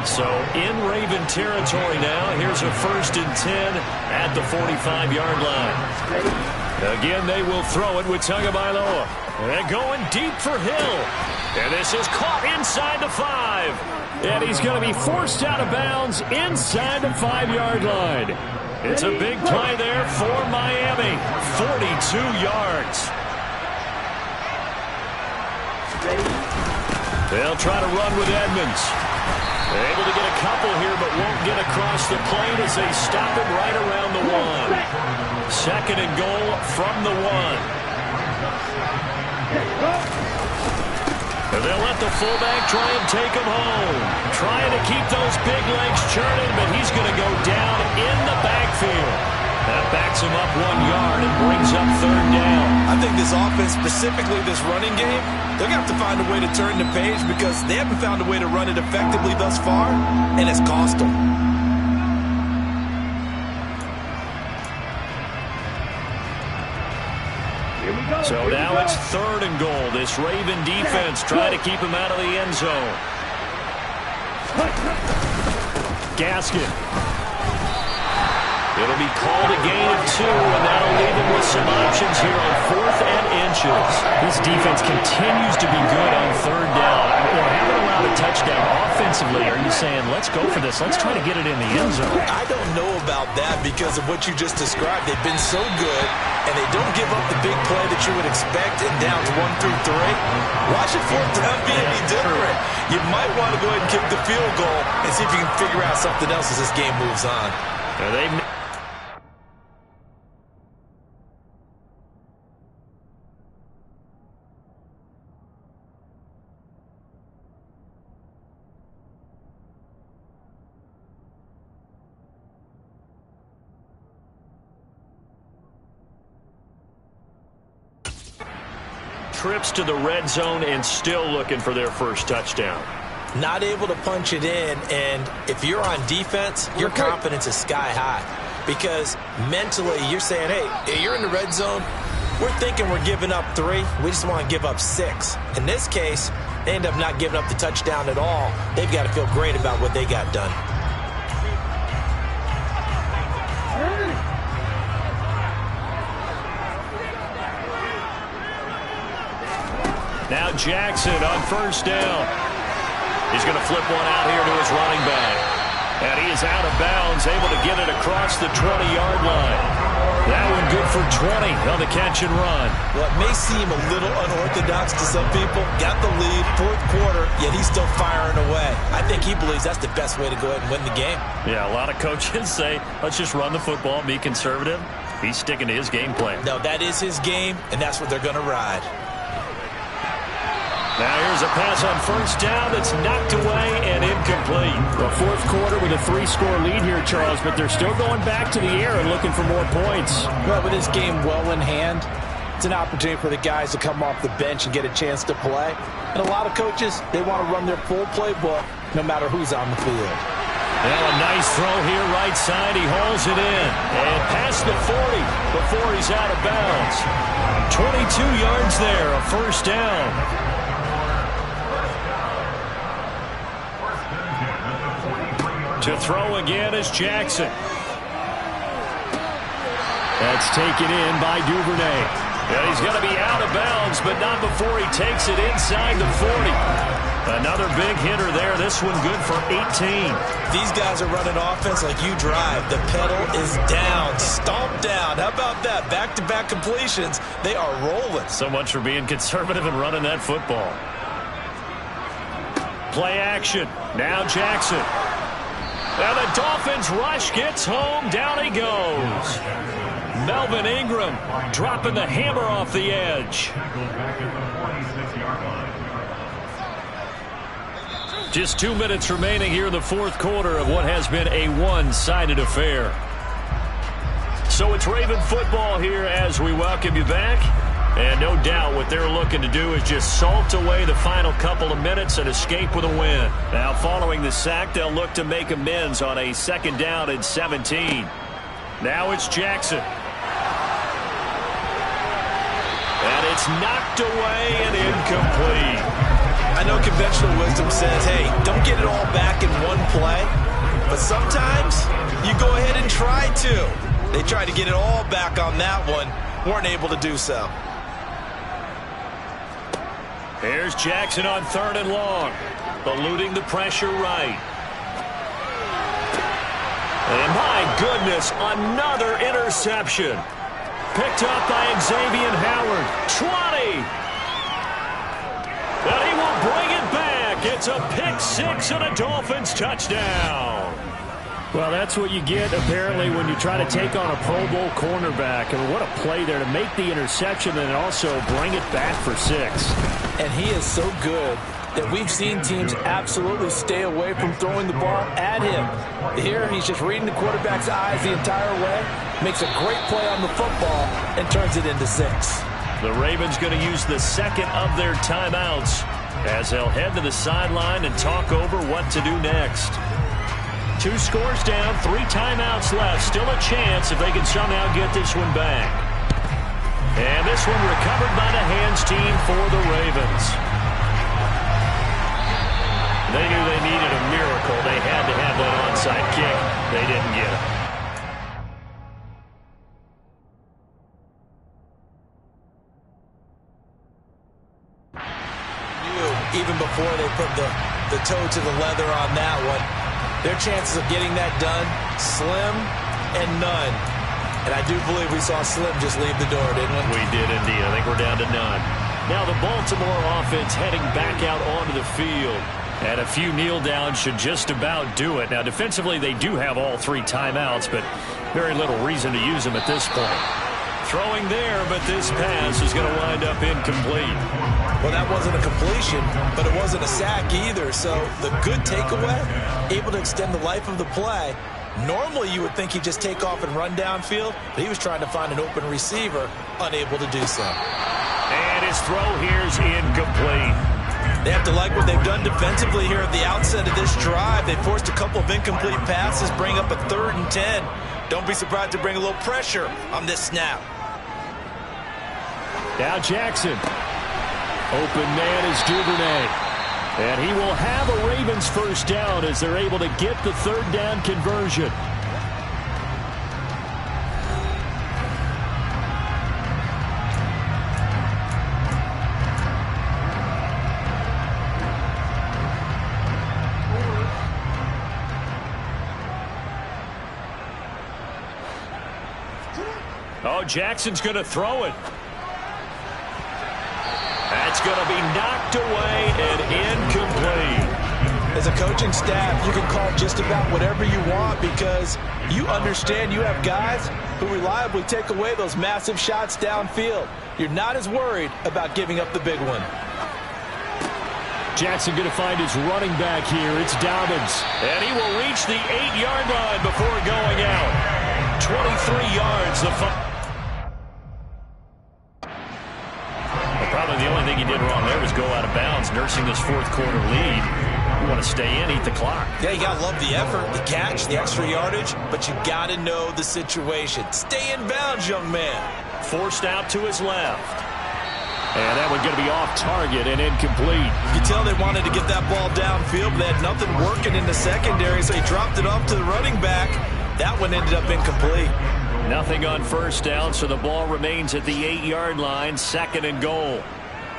[SPEAKER 1] So in Raven territory now. Here's a 1st and 10 at the 45-yard line. Again, they will throw it with Tagovailoa. And going deep for Hill. And this is caught inside the 5.
[SPEAKER 4] And he's going to be forced out of bounds inside the 5-yard line.
[SPEAKER 1] It's a big play there for Miami. 42 yards. They'll try to run with Edmonds. They're able to get a couple here, but won't get across the plane as they stop him right around the 1. 2nd and goal from the 1. And they'll let the fullback try and take him home. Trying to keep those big legs churning, but he's going to go down in the backfield. That backs him up 1 yard and brings up third down.
[SPEAKER 2] I think this offense, specifically this running game, they're going to have to find a way to turn the page because they haven't found a way to run it effectively thus far, and it's cost them.
[SPEAKER 1] So now it's 3rd and goal. This Raven defense trying to keep him out of the end zone. Gaskin. It'll be called a gain of 2, and that'll leave him with some options here on 4th and inches.
[SPEAKER 4] This defense continues to be good on 3rd down. Or haven't allowed a touchdown offensively. Are you saying, let's go for this, let's try to get it in the end zone?
[SPEAKER 2] I don't know about that because of what you just described. They've been so good, and they don't give up the big play that you would expect in downs 1 through 3. Watch it 4th down be any different. You might want to go ahead and kick the field goal and see if you can figure out something else as this game moves on.
[SPEAKER 1] Now they've trips to the red zone and still looking for their first touchdown.
[SPEAKER 2] Not able to punch it in, and if you're on defense, your confidence is sky high because mentally you're saying, hey, you're in the red zone. We're thinking we're giving up 3. We just want to give up 6. In this case, they end up not giving up the touchdown at all. They've got to feel great about what they got done.
[SPEAKER 1] Now Jackson on 1st down. He's going to flip one out here to his running back. And he is out of bounds, able to get it across the 20-yard line. That one good for 20 on the catch and run.
[SPEAKER 2] Well, it may seem a little unorthodox to some people. Got the lead, 4th quarter, yet he's still firing away. I think he believes that's the best way to go ahead and win the game.
[SPEAKER 1] Yeah, a lot of coaches say, let's just run the football, be conservative. He's sticking to his game plan.
[SPEAKER 2] No, that is his game, and that's what they're going to ride.
[SPEAKER 1] Now here's a pass on 1st down that's knocked away and incomplete.
[SPEAKER 4] The 4th quarter with a 3-score lead here, Charles, but they're still going back to the air and looking for more points.
[SPEAKER 2] Well, with this game well in hand, it's an opportunity for the guys to come off the bench and get a chance to play. And a lot of coaches, they want to run their full playbook no matter who's on the field.
[SPEAKER 1] Well, a nice throw here right side. He hauls it in. And past the 40 before he's out of bounds. 22 yards there, a 1st down. To throw again is Jackson.
[SPEAKER 4] That's taken in by Duvernay.
[SPEAKER 1] And he's going to be out of bounds, but not before he takes it inside the 40. Another big hitter there. This one good for 18.
[SPEAKER 2] These guys are running offense like you drive. The pedal is down, stomped down. How about that? Back-to-back completions. They are rolling.
[SPEAKER 1] So much for being conservative and running that football. Play action. Now Jackson. And the Dolphins rush gets home. Down he goes. Melvin Ingram dropping the hammer off the edge. Just 2 minutes remaining here in the 4th quarter of what has been a one-sided affair. So it's Raven football here as we welcome you back. And no doubt what they're looking to do is just salt away the final couple of minutes and escape with a win. Now following the sack, they'll look to make amends on a 2nd down and 17. Now it's Jackson. And it's knocked away and incomplete.
[SPEAKER 2] I know conventional wisdom says, hey, don't get it all back in one play. But sometimes you go ahead and try to. They tried to get it all back on that one. Weren't able to do so.
[SPEAKER 1] Here's Jackson on 3rd and long. Eluding the pressure right. And my goodness, another interception. Picked up by Xavier Howard. 20. And he will bring it back. It's a pick 6 and a Dolphins touchdown.
[SPEAKER 4] Well, that's what you get, apparently, when you try to take on a Pro Bowl cornerback. And what a play there to make the interception and also bring it back for 6.
[SPEAKER 2] And he is so good that we've seen teams absolutely stay away from throwing the ball at him. Here, he's just reading the quarterback's eyes the entire way, makes a great play on the football, and turns it into 6.
[SPEAKER 1] The Ravens going to use the second of their timeouts as they'll head to the sideline and talk over what to do next. 2 scores down, 3 timeouts left. Still a chance if they can somehow get this one back. And this one recovered by the hands team for the Ravens. They knew they needed a miracle. They had to have that onside kick. They didn't get it.
[SPEAKER 2] Even before they put the toe to the leather on that one, their chances of getting that done, slim and none. And I do believe we saw Slim just leave the door, didn't we?
[SPEAKER 1] We did indeed. I think we're down to none. Now the Baltimore offense heading back out onto the field. And a few kneel downs should just about do it. Now defensively they do have all 3 timeouts, but very little reason to use them at this point. Throwing there, but this pass is going to wind up incomplete.
[SPEAKER 2] Well, that wasn't a completion, but it wasn't a sack either. So the good takeaway, able to extend the life of the play. Normally you would think he'd just take off and run downfield, but he was trying to find an open receiver, unable to do so.
[SPEAKER 1] And his throw here is incomplete.
[SPEAKER 2] They have to like what they've done defensively here at the outset of this drive. They forced a couple of incomplete passes, bring up a 3rd and 10. Don't be surprised to bring a little pressure on this snap.
[SPEAKER 4] Now Jackson. Open man is Duvernay. And he will have a Ravens first down as they're able to get the 3rd down conversion.
[SPEAKER 1] Oh, Jackson's going to throw it. That's going to be knocked away and incomplete.
[SPEAKER 2] As a coaching staff, you can call just about whatever you want because you understand you have guys who reliably take away those massive shots downfield. You're not as worried about giving up the big one.
[SPEAKER 4] Jackson going to find his running back here. It's Dobbins.
[SPEAKER 1] And he will reach the 8-yard line before going out. 23 yards. Probably the only thing he did wrong there was go out of bounds, nursing this 4th quarter lead. You want to stay in, eat the clock.
[SPEAKER 2] Yeah, you got to love the effort, the catch, the extra yardage, but you got to know the situation. Stay in bounds, young man.
[SPEAKER 1] Forced out to his left.
[SPEAKER 4] And that one's going to be off target and incomplete.
[SPEAKER 2] You could tell they wanted to get that ball downfield, but they had nothing working in the secondary, so he dropped it off to the running back. That one ended up incomplete.
[SPEAKER 1] Nothing on first down, so the ball remains at the 8-yard line, 2nd and goal.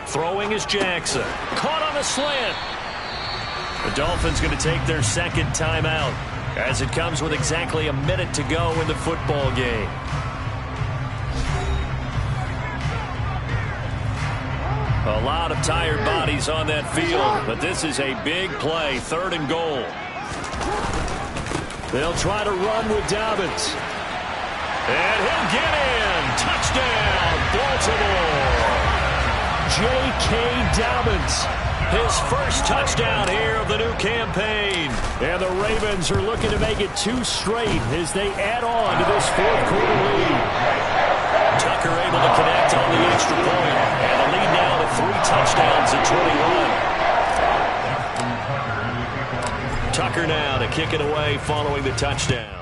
[SPEAKER 1] Throwing is Jackson. Caught on a slant. The Dolphins going to take their 2nd timeout as it comes with exactly a minute to go in the football game. A lot of tired bodies on that field, but this is a big play, 3rd and goal.
[SPEAKER 4] They'll try to run with Dobbins.
[SPEAKER 1] And he'll get in. Touchdown, Baltimore.
[SPEAKER 4] J.K. Dobbins.
[SPEAKER 1] His first touchdown here of the new campaign.
[SPEAKER 4] And the Ravens are looking to make it 2 straight as they add on to this 4th quarter lead.
[SPEAKER 1] Tucker able to connect on the extra point. And the lead now to 3 touchdowns at 21. Tucker now to kick it away following the touchdown.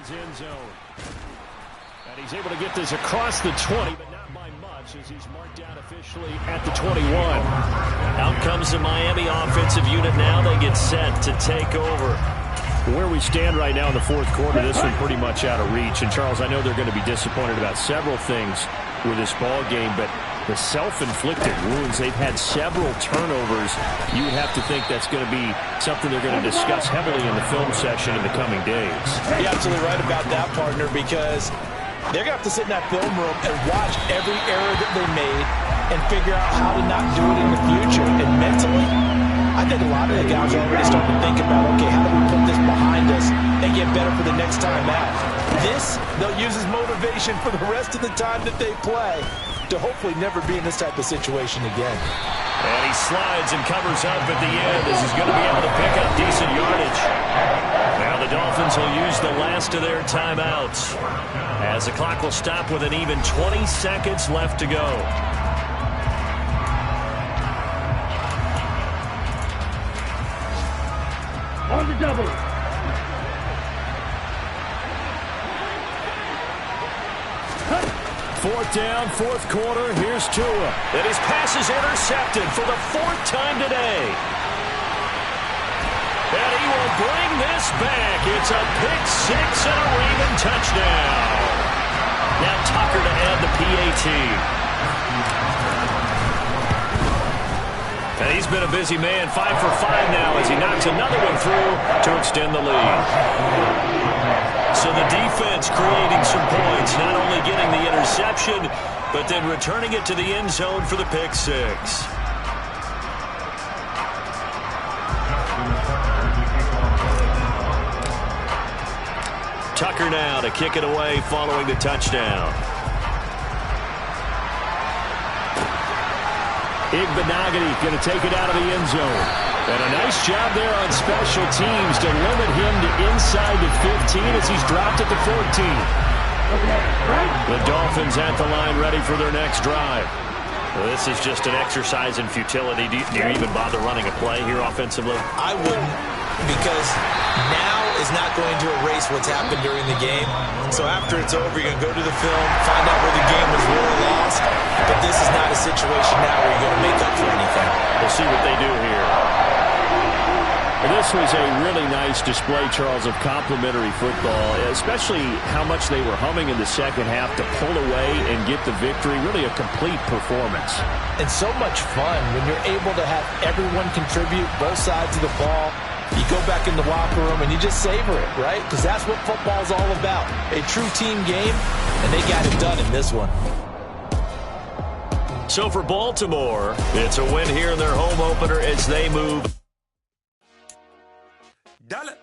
[SPEAKER 4] End zone. And he's able to get this across the 20, but not by much as he's marked down officially at the 21.
[SPEAKER 1] Out comes the Miami offensive unit now. They get set to take over.
[SPEAKER 4] Where we stand right now in the 4th quarter, this one pretty much out of reach. And, Charles, I know they're going to be disappointed about several things with this ball game, but the self-inflicted wounds, they've had several turnovers. You would have to think that's going to be something they're going to discuss heavily in the film session in the coming days.
[SPEAKER 2] You're absolutely right about that, partner, because they're going to have to sit in that film room and watch every error that they made, and figure out how to not do it in the future. And mentally, I think a lot of the guys are already starting to think about, okay, how do we put this behind us and get better for the next time out? This, they'll use as motivation for the rest of the time that they play to hopefully never be in this type of situation again.
[SPEAKER 1] And he slides and covers up at the end as he's going to be able to pick up decent yardage. Now the Dolphins will use the last of their timeouts as the clock will stop with an even 20 seconds left to go.
[SPEAKER 5] On the double.
[SPEAKER 4] Fourth down, fourth quarter. Here's Tua.
[SPEAKER 1] And his pass is intercepted for the fourth time today. And he will bring this back. It's a pick six and a Raven touchdown. Now Tucker to add the PAT. And he's been a busy man, 5 for 5 now as he knocks another one through to extend the lead. So the defense creating some points, not only getting the interception, but then returning it to the end zone for the pick six. Tucker now to kick it away following the touchdown.
[SPEAKER 4] Igbenogany going to take it out of the end zone. And a nice job there on special teams to limit him to inside the 15 as he's dropped at the 14.
[SPEAKER 1] The Dolphins at the line ready for their next drive. Well, this is just an exercise in futility. Do you even bother running a play here offensively?
[SPEAKER 2] I wouldn't, because now is not going to erase what's happened during the game. So after it's over, you're going to go to the film, find out where the game was won or lost. But this is not a situation now where you're going to make up for anything.
[SPEAKER 1] We'll see what they do here.
[SPEAKER 4] This was a really nice display, Charles, of complimentary football, especially how much they were humming in the second half to pull away and get the victory. Really a complete performance.
[SPEAKER 2] And so much fun when you're able to have everyone contribute both sides of the ball. You go back in the locker room and you just savor it, right? Because that's what football's all about. A true team game, and they got it done in this one.
[SPEAKER 1] So for Baltimore, it's a win here in their home opener as they move.
[SPEAKER 6] Dollar.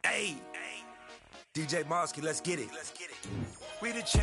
[SPEAKER 6] Hey, DJ Mosky, let's get it. We the champ.